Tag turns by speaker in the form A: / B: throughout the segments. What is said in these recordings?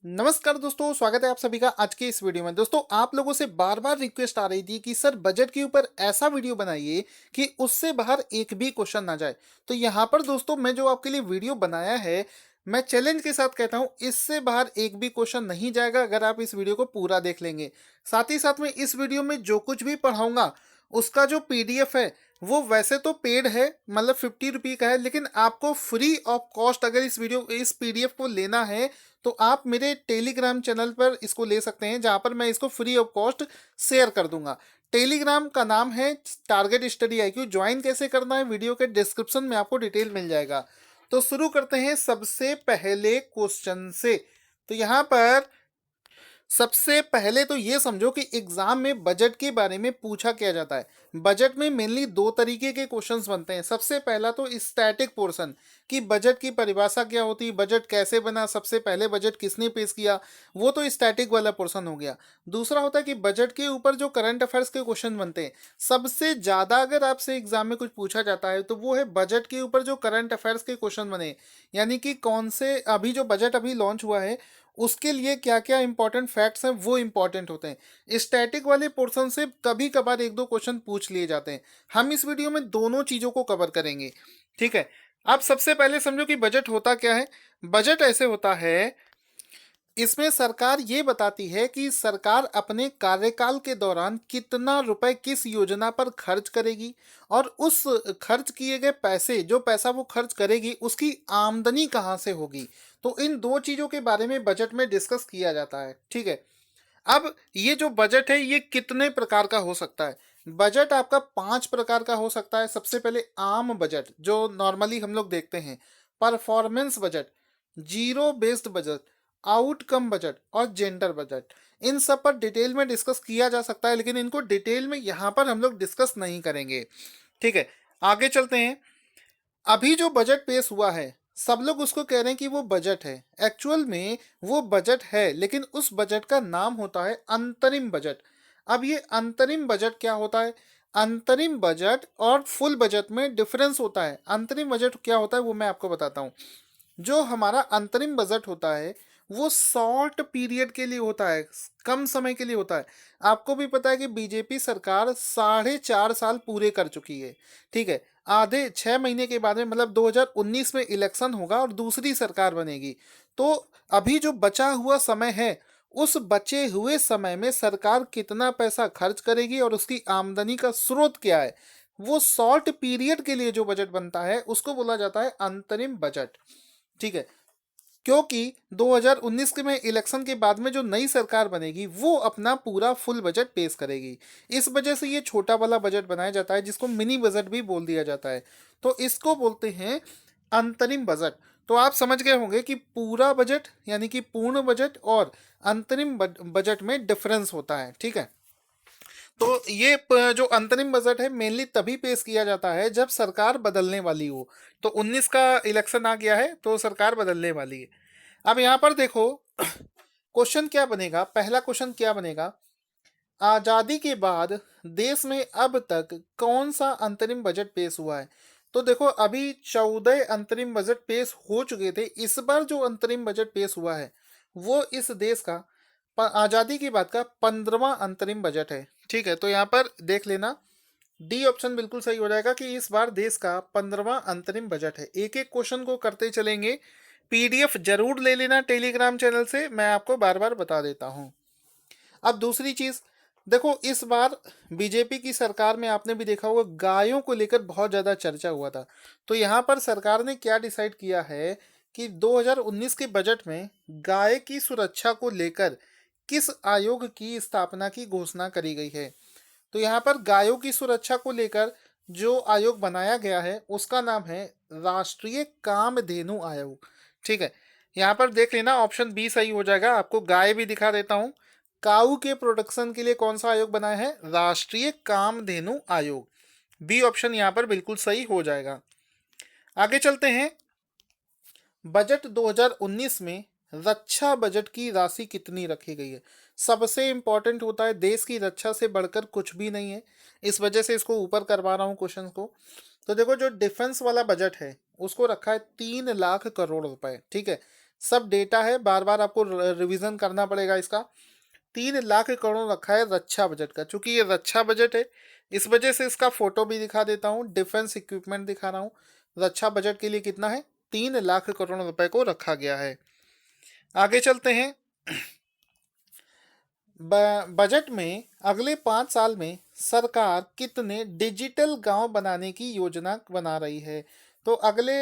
A: नमस्कार दोस्तों, स्वागत है आप सभी का आज के इस वीडियो में। दोस्तों, आप लोगों से बार बार रिक्वेस्ट आ रही थी कि सर बजट के ऊपर ऐसा वीडियो बनाइए कि उससे बाहर एक भी क्वेश्चन ना जाए। तो यहाँ पर दोस्तों मैं जो आपके लिए वीडियो बनाया है, मैं चैलेंज के साथ कहता हूँ इससे बाहर एक भी क्वेश्चन नहीं जाएगा अगर आप इस वीडियो को पूरा देख लेंगे। साथ ही साथ में इस वीडियो में जो कुछ भी पढ़ाऊंगा उसका जो पीडीएफ है वो वैसे तो पेड है, मतलब 50 रुपये का है, लेकिन आपको फ्री ऑफ कॉस्ट अगर इस पीडीएफ को लेना है तो आप मेरे टेलीग्राम चैनल पर इसको ले सकते हैं, जहां पर मैं इसको फ्री ऑफ कॉस्ट शेयर कर दूंगा। टेलीग्राम का नाम है टारगेट स्टडी IQ। ज्वाइन कैसे करना है वीडियो के डिस्क्रिप्शन में आपको डिटेल मिल जाएगा। तो शुरू करते हैं सबसे पहले क्वेश्चन से। तो यहाँ पर सबसे पहले तो ये समझो कि एग्जाम में बजट के बारे में पूछा क्या जाता है। बजट में मेनली दो तरीके के क्वेश्चंस बनते हैं। सबसे पहला तो स्टैटिक पोर्शन, कि बजट की परिभाषा क्या होती है, बजट कैसे बना, सबसे पहले बजट किसने पेश किया, वो तो स्टैटिक वाला पोर्शन हो गया। दूसरा होता है कि बजट के ऊपर जो करंट अफेयर्स के क्वेश्चन बनते हैं। सबसे ज्यादा अगर आपसे एग्जाम में कुछ पूछा जाता है तो वो है बजट के ऊपर जो करंट अफेयर्स के क्वेश्चन बने, यानी कि कौन से अभी जो बजट अभी लॉन्च हुआ है उसके लिए क्या क्या इंपॉर्टेंट फैक्ट्स हैं वो इंपॉर्टेंट होते हैं। स्टैटिक वाले पोर्शन से कभी कभार एक दो क्वेश्चन पूछ लिए जाते हैं। हम इस वीडियो में दोनों चीजों को कवर करेंगे, ठीक है। आप सबसे पहले समझो कि बजट होता क्या है। बजट ऐसे होता है, इसमें सरकार ये बताती है कि सरकार अपने कार्यकाल के दौरान कितना रुपए किस योजना पर खर्च करेगी, और उस खर्च किए गए पैसे, जो पैसा वो खर्च करेगी उसकी आमदनी कहाँ से होगी। तो इन दो चीजों के बारे में बजट में डिस्कस किया जाता है, ठीक है। अब ये जो बजट है ये कितने प्रकार का हो सकता है। बजट आपका 5 प्रकार का हो सकता है। सबसे पहले आम बजट जो नॉर्मली हम लोग देखते हैं, performance budget, zero based budget, outcome budget और जेंडर बजट। इन सब पर डिटेल में डिस्कस किया जा सकता है, लेकिन इनको डिटेल में यहाँ पर हम लोग डिस्कस नहीं करेंगे, ठीक है। आगे चलते हैं। अभी जो बजट पेश हुआ है सब लोग उसको कह रहे हैं कि वो बजट है। एक्चुअल में वो बजट है, लेकिन उस बजट का नाम होता है अंतरिम बजट। अब ये अंतरिम बजट क्या होता है। अंतरिम बजट और फुल बजट में डिफरेंस होता है। अंतरिम बजट क्या होता है वो मैं आपको बताता हूँ। जो हमारा अंतरिम बजट होता है वो शॉर्ट पीरियड के लिए होता है, कम समय के लिए होता है। आपको भी पता है कि बीजेपी सरकार 4.5 साल पूरे कर चुकी है, ठीक है। आधे 6 महीने के बाद में, मतलब 2019 में इलेक्शन होगा और दूसरी सरकार बनेगी। तो अभी जो बचा हुआ समय है, उस बचे हुए समय में सरकार कितना पैसा खर्च करेगी और उसकी आमदनी का स्रोत क्या है, वो शॉर्ट पीरियड के लिए जो बजट बनता है उसको बोला जाता है अंतरिम बजट, ठीक है। क्योंकि 2019 के में इलेक्शन के बाद में जो नई सरकार बनेगी वो अपना पूरा फुल बजट पेश करेगी। इस वजह से ये छोटा वाला बजट बनाया जाता है, जिसको मिनी बजट भी बोल दिया जाता है। तो इसको बोलते हैं अंतरिम बजट। तो आप समझ गए होंगे कि पूरा बजट यानी कि पूर्ण बजट और अंतरिम बजट में डिफरेंस होता है, ठीक है। तो ये जो अंतरिम बजट है मेनली तभी पेश किया जाता है जब सरकार बदलने वाली हो। तो 19 का इलेक्शन आ गया है तो सरकार बदलने वाली है। अब यहाँ पर देखो क्वेश्चन क्या बनेगा। पहला क्वेश्चन क्या बनेगा, आजादी के बाद देश में अब तक कौन सा अंतरिम बजट पेश हुआ है। तो देखो अभी 14 अंतरिम बजट पेश हो चुके थे। इस बार जो अंतरिम बजट पेश हुआ है वो इस देश का आजादी के बाद का 15वां अंतरिम बजट है, ठीक है। तो यहाँ पर देख लेना, डी ऑप्शन बिल्कुल सही हो जाएगा कि इस बार देश का 15वां अंतरिम बजट है। एक एक क्वेश्चन को करते चलेंगे। पीडीएफ जरूर ले लेना टेलीग्राम चैनल से, मैं आपको बार बार बता देता हूँ। अब दूसरी चीज देखो, इस बार बीजेपी की सरकार में आपने भी देखा होगा गायों को लेकर बहुत ज्यादा चर्चा हुआ था। तो यहाँ पर सरकार ने क्या डिसाइड किया है कि 2019 के बजट में गाय की सुरक्षा को लेकर किस आयोग की स्थापना की घोषणा करी गई है। तो यहाँ पर गायों की सुरक्षा को लेकर जो आयोग बनाया गया है उसका नाम है राष्ट्रीय कामधेनु आयोग, ठीक है। यहाँ पर देख लेना, ऑप्शन बी सही हो जाएगा। आपको गाय भी दिखा देता हूँ। काऊ के प्रोडक्शन के लिए कौन सा आयोग बनाया है, राष्ट्रीय कामधेनु आयोग। बी ऑप्शन यहाँ पर बिल्कुल सही हो जाएगा। आगे चलते हैं। बजट 2019 में रक्षा बजट की राशि कितनी रखी गई है। सबसे इंपॉर्टेंट होता है, देश की रक्षा से बढ़कर कुछ भी नहीं है, इस वजह से इसको ऊपर करवा रहा हूँ क्वेश्चन को। तो देखो जो डिफेंस वाला बजट है उसको रखा है 3 लाख करोड़ रुपए, ठीक है। सब डेटा है, बार बार आपको रिवीजन करना पड़ेगा इसका। 3 लाख करोड़ रखा है रक्षा बजट का। चूंकि ये रक्षा बजट है, इस वजह से इसका फोटो भी दिखा देता हूँ, डिफेंस इक्विपमेंट दिखा रहा हूँ। रक्षा बजट के लिए कितना है, 3 लाख करोड़ रुपए को रखा गया है। आगे चलते हैं। बजट में अगले 5 साल में सरकार कितने डिजिटल गांव बनाने की योजना बना रही है। तो अगले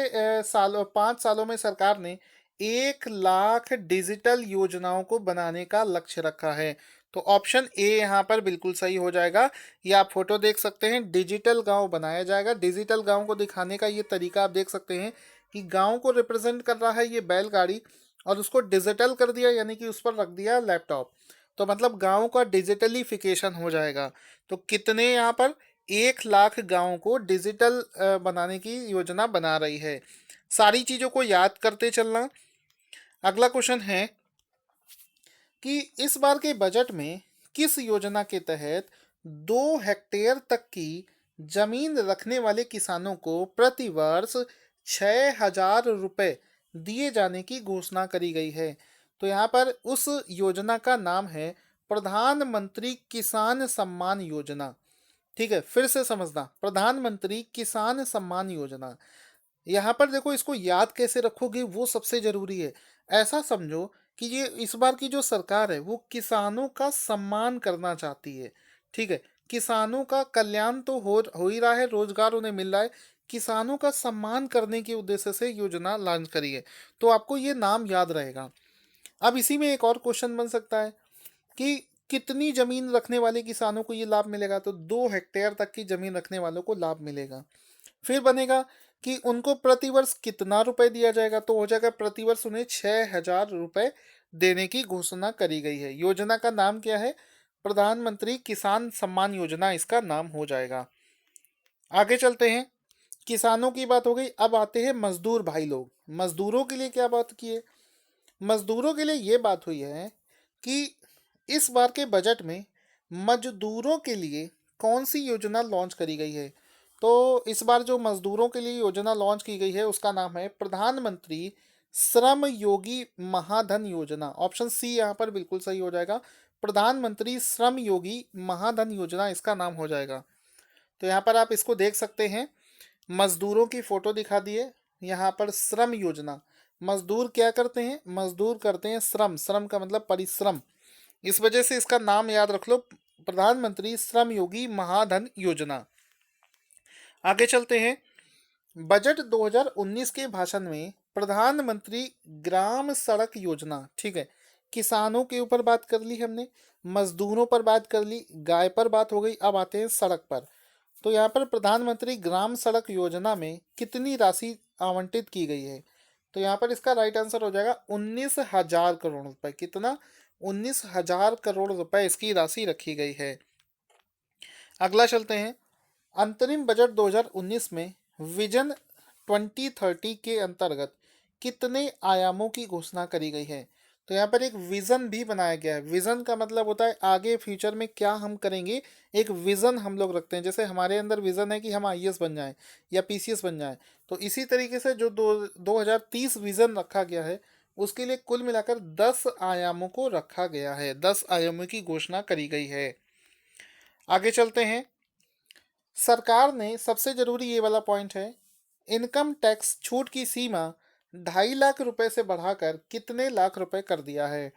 A: 5 सालों में सरकार ने 1 लाख डिजिटल योजनाओं को बनाने का लक्ष्य रखा है। तो ऑप्शन ए यहाँ पर बिल्कुल सही हो जाएगा। ये आप फोटो देख सकते हैं, डिजिटल गांव बनाया जाएगा। डिजिटल गांव को दिखाने का ये तरीका आप देख सकते हैं कि गांव को रिप्रेजेंट कर रहा है ये बैलगाड़ी, और उसको डिजिटल कर दिया, यानी कि उस पर रख दिया लैपटॉप। तो मतलब गांव का डिजिटलीफिकेशन हो जाएगा। तो कितने यहाँ पर, 1 लाख गांव को डिजिटल बनाने की योजना बना रही है। सारी चीजों को याद करते चलना। अगला क्वेश्चन है कि इस बार के बजट में किस योजना के तहत 2 हेक्टेयर तक की जमीन रखने वाले किसानों को प्रति वर्ष 6,000 रुपये दिए जाने की घोषणा करी गई है। तो यहाँ पर उस योजना का नाम है प्रधानमंत्री किसान सम्मान योजना। ठीक है, फिर से समझना, प्रधानमंत्री किसान सम्मान योजना। यहाँ पर देखो, इसको याद कैसे रखोगे वो सबसे जरूरी है। ऐसा समझो कि ये इस बार की जो सरकार है वो किसानों का सम्मान करना चाहती है। ठीक है, किसानों का कल्याण तो हो ही रहा है, रोजगार उन्हें मिल रहा है, किसानों का सम्मान करने के उद्देश्य से योजना लॉन्च करी है। तो आपको ये नाम याद रहेगा। अब इसी में एक और क्वेश्चन बन सकता है कि कितनी जमीन रखने वाले किसानों को ये लाभ मिलेगा। तो 2 हेक्टेयर तक की जमीन रखने वालों को लाभ मिलेगा। फिर बनेगा कि उनको प्रतिवर्ष कितना रुपए दिया जाएगा। तो हो जाएगा प्रतिवर्ष उन्हें 6,000 रुपए देने की घोषणा करी गई है। योजना का नाम क्या है, प्रधानमंत्री किसान सम्मान योजना इसका नाम हो जाएगा। आगे चलते हैं। किसानों की बात हो गई, अब आते हैं मजदूर भाई लोग। मजदूरों के लिए क्या बात की है, मजदूरों के लिए ये बात हुई है कि इस बार के बजट में मजदूरों के लिए कौन सी योजना लॉन्च करी गई है। तो इस बार जो मजदूरों के लिए योजना लॉन्च की गई है उसका नाम है प्रधानमंत्री श्रम योगी महाधन योजना। ऑप्शन सी यहाँ पर बिल्कुल सही हो जाएगा। प्रधानमंत्री श्रम योगी महाधन योजना इसका नाम हो जाएगा। तो यहाँ पर आप इसको देख सकते हैं, मजदूरों की फोटो दिखा दिए। यहाँ पर श्रम योजना, मजदूर क्या करते हैं, मजदूर करते हैं श्रम, श्रम का मतलब परिश्रम, इस वजह से इसका नाम याद रख लो, प्रधानमंत्री श्रम योगी महाधन योजना। आगे चलते हैं। बजट 2019 के भाषण में प्रधानमंत्री ग्राम सड़क योजना, ठीक है, किसानों के ऊपर बात कर ली हमने, मजदूरों पर बात कर ली, गाय पर बात हो गई, अब आते हैं सड़क पर। तो यहाँ पर प्रधानमंत्री ग्राम सड़क योजना में कितनी राशि आवंटित की गई है। तो यहाँ पर इसका राइट आंसर हो जाएगा 19,000 करोड़ रुपए। कितना, 19,000 करोड़ रुपए इसकी राशि रखी गई है। अगला चलते हैं। अंतरिम बजट 2019 में विजन 2030 के अंतर्गत कितने आयामों की घोषणा करी गई है। तो यहाँ पर एक विजन भी बनाया गया है। विजन का मतलब होता है आगे फ्यूचर में क्या हम करेंगे, एक विजन हम लोग रखते हैं। जैसे हमारे अंदर विजन है कि हम आईएएस बन जाएं या पीसीएस बन जाएं, तो इसी तरीके से जो 2030 विजन रखा गया है उसके लिए कुल मिलाकर 10 आयामों को रखा गया है, 10 आयामों की घोषणा करी गई है। आगे चलते हैं। सरकार ने, सबसे जरूरी ये वाला पॉइंट है, इनकम टैक्स छूट की सीमा 2.5 लाख रुपए से बढ़ाकर कितने लाख रुपए कर दिया है।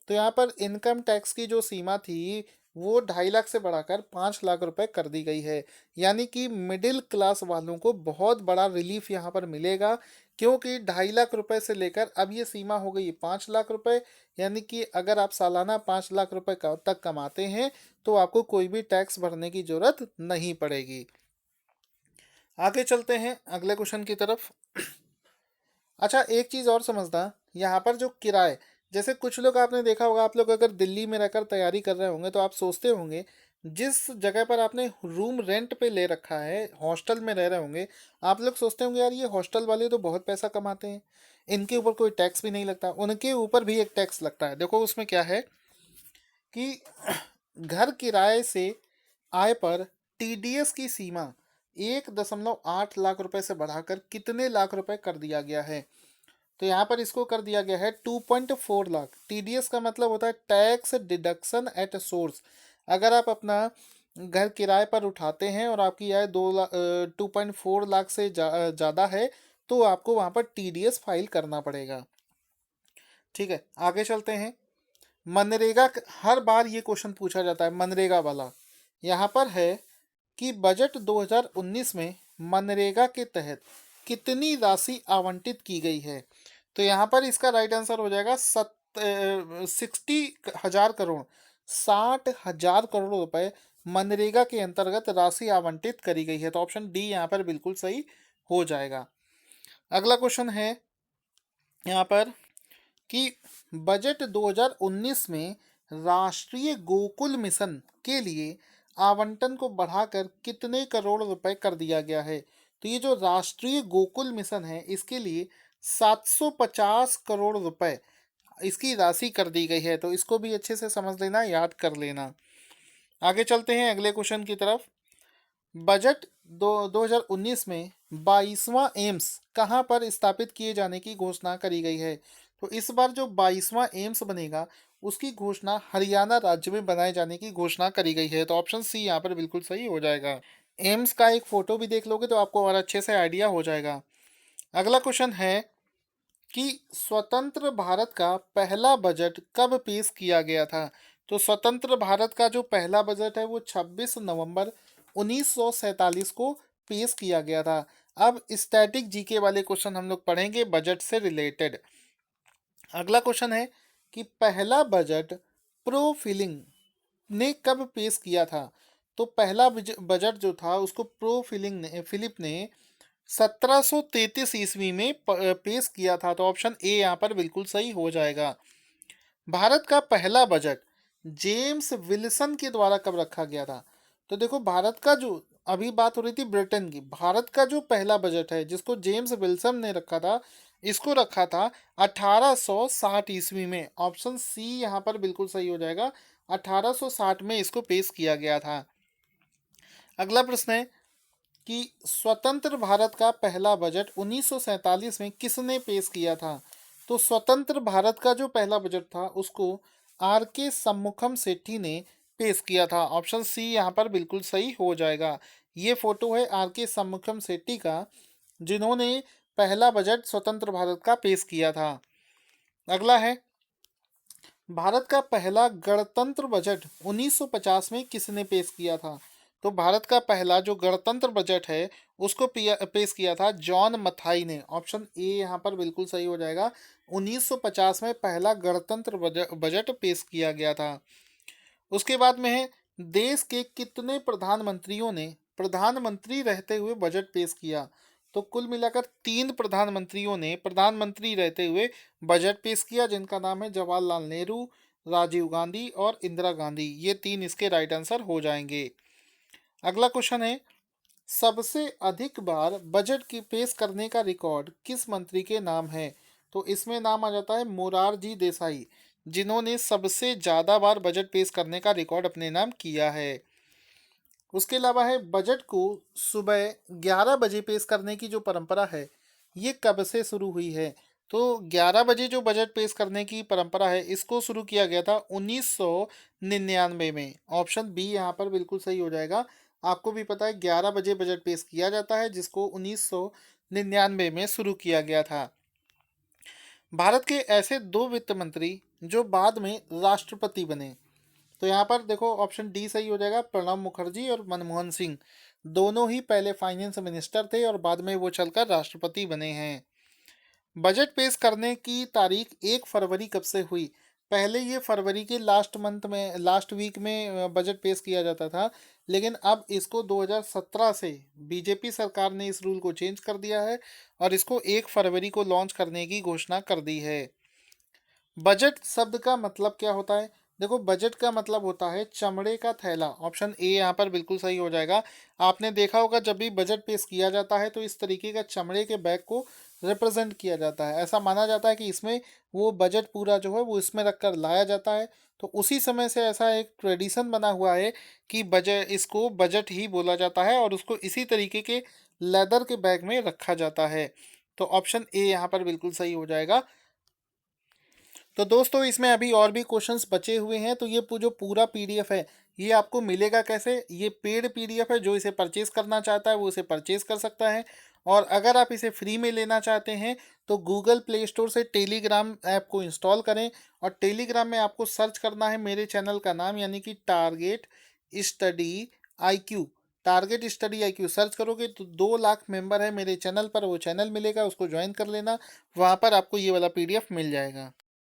A: तो यहाँ पर इनकम टैक्स की जो सीमा थी वो 2.5 लाख से बढ़ाकर 5 लाख रुपए कर दी गई है। यानी कि मिडिल क्लास वालों को बहुत बड़ा रिलीफ यहाँ पर मिलेगा, क्योंकि 2.5 लाख रुपए से लेकर अब ये सीमा हो गई 5 लाख रुपए। यानी कि अगर आप सालाना 5 लाख रुपए तक कमाते हैं तो आपको कोई भी टैक्स भरने की जरूरत नहीं पड़ेगी। आगे चलते हैं अगले क्वेश्चन की तरफ। अच्छा, एक चीज़ और समझना, यहाँ पर जो किराए, जैसे कुछ लोग आपने देखा होगा, आप लोग अगर दिल्ली में रहकर तैयारी कर रहे होंगे तो आप सोचते होंगे जिस जगह पर आपने रूम रेंट पे ले रखा है, हॉस्टल में रह रहे होंगे, आप लोग सोचते होंगे यार ये हॉस्टल वाले तो बहुत पैसा कमाते हैं, इनके ऊपर कोई टैक्स भी नहीं लगता। उनके ऊपर भी एक टैक्स लगता है। देखो उसमें क्या है कि घर किराए से आय पर टीडीएस की सीमा 1.8 लाख रुपए से बढ़ाकर कितने लाख रुपए कर दिया गया है। तो यहाँ पर इसको कर दिया गया है 2.4 लाख। टीडीएस का मतलब होता है टैक्स डिडक्शन एट सोर्स। अगर आप अपना घर किराए पर उठाते हैं और आपकी आय 2.4 लाख से ज़्यादा है, तो आपको वहाँ पर टीडीएस फाइल करना पड़ेगा। ठीक है, आगे चलते हैं। मनरेगा हर बार ये क्वेश्चन पूछा जाता है, मनरेगा वाला। यहाँ पर है कि बजट 2019 में मनरेगा के तहत कितनी राशि आवंटित की गई है। तो यहाँ पर इसका राइट आंसर हो जाएगा 60,000 करोड़। 60,000 करोड़ रुपए मनरेगा के अंतर्गत राशि आवंटित करी गई है। तो ऑप्शन डी यहाँ पर बिल्कुल सही हो जाएगा। अगला क्वेश्चन है यहाँ पर कि बजट 2019 में राष्ट्रीय गोकुल मिशन के लिए आवंटन को बढ़ाकर कितने करोड़ रुपए कर दिया गया है। तो ये जो राष्ट्रीय गोकुल मिशन है, इसके लिए 750 करोड़ रुपए इसकी राशि कर दी गई है। तो इसको भी अच्छे से समझ लेना, याद कर लेना। आगे चलते हैं अगले क्वेश्चन की तरफ। बजट 2019 में 22वां एम्स कहाँ पर स्थापित किए जाने की घोषणा करी गई है। तो इस बार जो 22वां एम्स बनेगा, उसकी घोषणा हरियाणा राज्य में बनाए जाने की घोषणा करी गई है। तो ऑप्शन सी यहाँ पर बिल्कुल सही हो जाएगा। एम्स का एक फोटो भी देख लोगे तो आपको और अच्छे से आइडिया हो जाएगा। अगला क्वेश्चन है कि स्वतंत्र भारत का पहला बजट कब पेश किया गया था। तो स्वतंत्र भारत का जो पहला बजट है वो 26 नवंबर 1947 को पेश किया गया था। अब स्टैटिक जीके वाले क्वेश्चन हम लोग पढ़ेंगे बजट से रिलेटेड। अगला क्वेश्चन है कि पहला बजट प्रोफिलिंग ने कब पेश किया था। तो पहला बजट जो था उसको फिलिप ने 1733 ईस्वी में पेश किया था। तो ऑप्शन ए यहाँ पर बिल्कुल सही हो जाएगा। भारत का पहला बजट जेम्स विल्सन के द्वारा कब रखा गया था। तो देखो, भारत का जो अभी बात हो रही थी ब्रिटेन की, भारत का जो पहला बजट है जिसको जेम्स विल्सन ने रखा था, इसको रखा था 1860 ईस्वी में। ऑप्शन सी यहाँ पर बिल्कुल सही हो जाएगा। 1860 में इसको पेश किया गया था। अगला प्रश्न है कि स्वतंत्र भारत का पहला बजट 1947 में किसने पेश किया था। तो स्वतंत्र भारत का जो पहला बजट था उसको आर के शम्मुखम सेठी ने पेश किया था। ऑप्शन सी यहाँ पर बिल्कुल सही हो जाएगा। ये फोटो है आर के शम्मुखम सेठी का, जिन्होंने पहला बजट स्वतंत्र भारत का पेश किया था। अगला है, भारत का पहला गणतंत्र बजट 1950 में किसने पेश किया था। तो भारत का पहला जो गणतंत्र बजट है उसको पेश किया था जॉन मथाई ने। ऑप्शन ए यहाँ पर बिल्कुल सही हो जाएगा। 1950 में पहला गणतंत्र बजट पेश किया गया था। उसके बाद में है, देश के कितने प्रधानमंत्रियों ने प्रधानमंत्री रहते हुए बजट पेश किया। तो कुल मिलाकर 3 प्रधानमंत्रियों ने प्रधानमंत्री रहते हुए बजट पेश किया, जिनका नाम है जवाहरलाल नेहरू, राजीव गांधी और इंदिरा गांधी। ये 3 इसके राइट आंसर हो जाएंगे। अगला क्वेश्चन है, सबसे अधिक बार बजट की पेश करने का रिकॉर्ड किस मंत्री के नाम है। तो इसमें नाम आ जाता है मोरारजी देसाई, जिन्होंने सबसे ज़्यादा बार बजट पेश करने का रिकॉर्ड अपने नाम किया है। उसके अलावा है, बजट को सुबह 11 बजे पेश करने की जो परंपरा है, ये कब से शुरू हुई है। तो 11 बजे जो बजट पेश करने की परंपरा है, इसको शुरू किया गया था 1999 में। ऑप्शन बी यहाँ पर बिल्कुल सही हो जाएगा। आपको भी पता है 11 बजे बजट पेश किया जाता है, जिसको 1999 में शुरू किया गया था। भारत के ऐसे 2 वित्त मंत्री जो बाद में राष्ट्रपति बने। तो यहाँ पर देखो, ऑप्शन डी सही हो जाएगा। प्रणब मुखर्जी और मनमोहन सिंह दोनों ही पहले फाइनेंस मिनिस्टर थे और बाद में वो चलकर राष्ट्रपति बने हैं। बजट पेश करने की तारीख 1 फरवरी कब से हुई। पहले ये फरवरी के लास्ट वीक में बजट पेश किया जाता था, लेकिन अब इसको 2017 से बीजेपी सरकार ने इस रूल को चेंज कर दिया है और इसको 1 फरवरी को लॉन्च करने की घोषणा कर दी है। बजट शब्द का मतलब क्या होता है। देखो, बजट का मतलब होता है चमड़े का थैला। ऑप्शन ए यहाँ पर बिल्कुल सही हो जाएगा। आपने देखा होगा जब भी बजट पेश किया जाता है तो इस तरीके का चमड़े के बैग को रिप्रेजेंट किया जाता है। ऐसा माना जाता है कि इसमें वो बजट पूरा जो है वो इसमें रखकर लाया जाता है। तो उसी समय से ऐसा एक ट्रेडिशन बना हुआ है कि इसको बजट ही बोला जाता है और उसको इसी तरीके के लेदर के बैग में रखा जाता है। तो ऑप्शन ए यहाँ पर बिल्कुल सही हो जाएगा। तो दोस्तों इसमें अभी और भी क्वेश्चंस बचे हुए हैं। तो ये जो पूरा पीडीएफ है ये आपको मिलेगा कैसे? ये पेड पीडीएफ है, जो इसे परचेज करना चाहता है वो इसे परचेज कर सकता है। और अगर आप इसे फ्री में लेना चाहते हैं तो गूगल प्ले स्टोर से टेलीग्राम ऐप को इंस्टॉल करें और टेलीग्राम में आपको सर्च करना है मेरे चैनल का नाम, यानी कि target study IQ। Target study IQ search करोगे तो 2 लाख मेंबर है मेरे चैनल पर, वो चैनल मिलेगा, उसको ज्वाइन कर लेना। वहाँ पर आपको ये वाला पीडीएफ मिल जाएगा।